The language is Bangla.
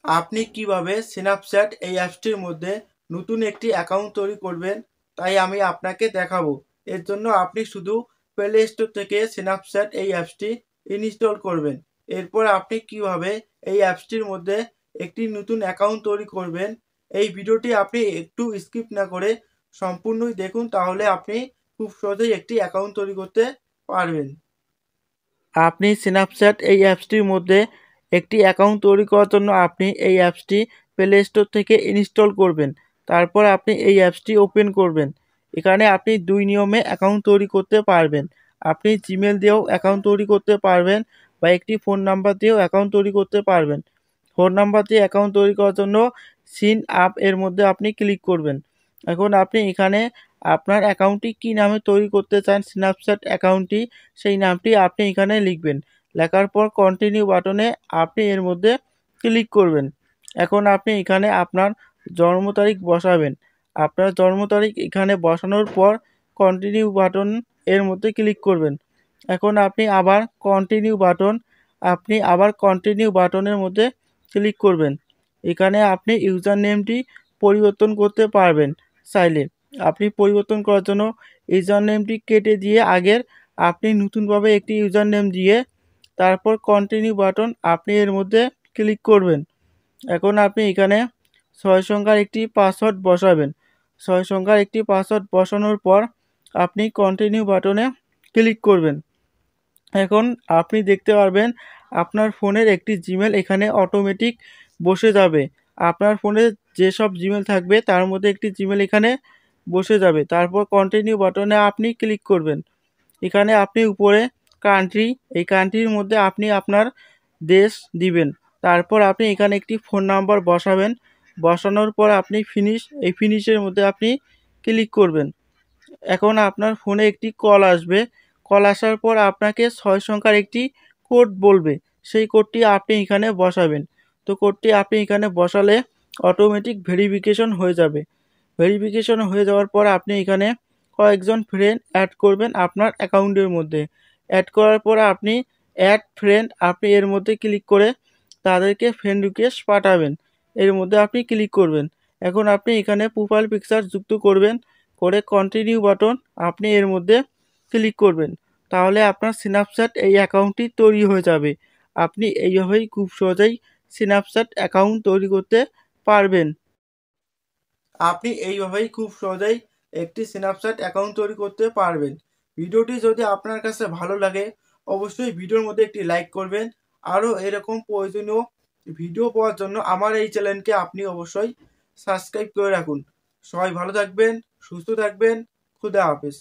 আপনি কিভাবে স্ন্যাপচ্যাট এই অ্যাপসটির মধ্যে নতুন একটি অ্যাকাউন্ট তৈরি করবেন তাই আমি আপনাকে দেখাবো। এর জন্য আপনি শুধু প্লে স্টোর থেকে স্ন্যাপচ্যাট এই অ্যাপসটি ইনস্টল করবেন। এরপর আপনি কিভাবে এই অ্যাপসটির মধ্যে একটি নতুন অ্যাকাউন্ট তৈরি করবেন এই ভিডিওটি আপনি একটু স্কিপ না করে সম্পূর্ণই দেখুন, তাহলে আপনি খুব সহজেই একটি অ্যাকাউন্ট তৈরি করতে পারবেন। আপনি স্ন্যাপচ্যাট এই অ্যাপসটির মধ্যে একটি অ্যাকাউন্ট তৈরি করার জন্য আপনি এই অ্যাপসটি প্লে স্টোর থেকে ইনস্টল করবেন। তারপর আপনি এই অ্যাপসটি ওপেন করবেন। এখানে আপনি ২ নিয়মে অ্যাকাউন্ট তৈরি করতে পারবেন। আপনি জিমেল দিয়েও অ্যাকাউন্ট তৈরি করতে পারবেন বা একটি ফোন নাম্বার দিয়েও অ্যাকাউন্ট তৈরি করতে পারবেন। ফোন নাম্বার দিয়ে অ্যাকাউন্ট তৈরি করার জন্য সিন আপ এর মধ্যে আপনি ক্লিক করবেন। এখন আপনি এখানে আপনার অ্যাকাউন্টটি কী নামে তৈরি করতে চান স্ন্যাপচ্যাট অ্যাকাউন্টটি, সেই নামটি আপনি এখানে লিখবেন। লেখার পর কন্টিনিউ বাটনে আপনি এর মধ্যে ক্লিক করবেন। এখন আপনি এখানে আপনার জন্ম তারিখ বসাবেন। আপনার জন্ম তারিখ এখানে বসানোর পর কন্টিনিউ বাটন এর মধ্যে ক্লিক করবেন। এখন আপনি আবার কন্টিনিউ বাটনের মধ্যে ক্লিক করবেন। এখানে আপনি ইউজার নেমটি পরিবর্তন করতে পারবেন চাইলে। আপনি পরিবর্তন করার জন্য ইউজার নেমটি কেটে দিয়ে আগের আপনি নতুনভাবে একটি ইউজার নেম দিয়ে তারপর কন্টিনিউ বাটন আপনি এর মধ্যে ক্লিক করবেন। এখন আপনি এখানে ৬ সংখ্যার একটি পাসওয়ার্ড বসাবেন। ৬ সংখ্যার একটি পাসওয়ার্ড বসানোর পর আপনি কন্টিনিউ বাটনে ক্লিক করবেন। এখন আপনি দেখতে পারবেন আপনার ফোনের একটি জিমেল এখানে অটোমেটিক বসে যাবে। আপনার ফোনে যেসব জিমেল থাকবে তার মধ্যে একটি জিমেল এখানে বসে যাবে। তারপর কন্টিনিউ বাটনে আপনি ক্লিক করবেন। এখানে আপনি উপরে কান্ট্রি, এই কান্ট্রির মধ্যে আপনি আপনার দেশ দিবেন। তারপর আপনি এখানে একটি ফোন নাম্বার বসাবেন। বসানোর পর আপনি এই ফিনিশের মধ্যে আপনি ক্লিক করবেন। এখন আপনার ফোনে একটি কল আসবে। কল আসার পর আপনাকে ৬ সংখ্যার একটি কোড বলবে। সেই কোডটি আপনি এখানে বসাবেন। তো কোডটি আপনি এখানে বসালে অটোমেটিক ভেরিফিকেশন হয়ে যাবে। ভেরিফিকেশন হয়ে যাওয়ার পর আপনি এখানে কয়েকজন ফ্রেন্ড অ্যাড করবেন আপনার অ্যাকাউন্টের মধ্যে। অ্যাড করার পর আপনি অ্যাড ফ্রেন্ড আপনি এর মধ্যে ক্লিক করে তাদেরকে ফ্রেন্ড রিকোয়েস্ট পাঠাবেন। এর মধ্যে আপনি ক্লিক করবেন। এখন আপনি এখানে প্রোফাইল পিকচার যুক্ত করবেন। করে কন্টিনিউ বাটন আপনি এর মধ্যে ক্লিক করবেন। তাহলে আপনার স্ন্যাপচ্যাট এই অ্যাকাউন্টটি তৈরি হয়ে যাবে। আপনি এইভাবেই খুব সহজেই স্ন্যাপচ্যাট অ্যাকাউন্ট তৈরি করতে পারবেন। আপনি এইভাবেই খুব সহজেই একটি স্ন্যাপচ্যাট অ্যাকাউন্ট তৈরি করতে পারবেন। ভিডিওটি যদি আপনার কাছে ভালো লাগে অবশ্যই ভিডিওর মধ্যে একটি লাইক করবেন। আরও এরকম প্রয়োজনীয় ভিডিও পাওয়ার জন্য আমার এই চ্যানেলকে আপনি অবশ্যই সাবস্ক্রাইব করে রাখুন। সবাই ভালো থাকবেন, সুস্থ থাকবেন। খুদা হাফেজ।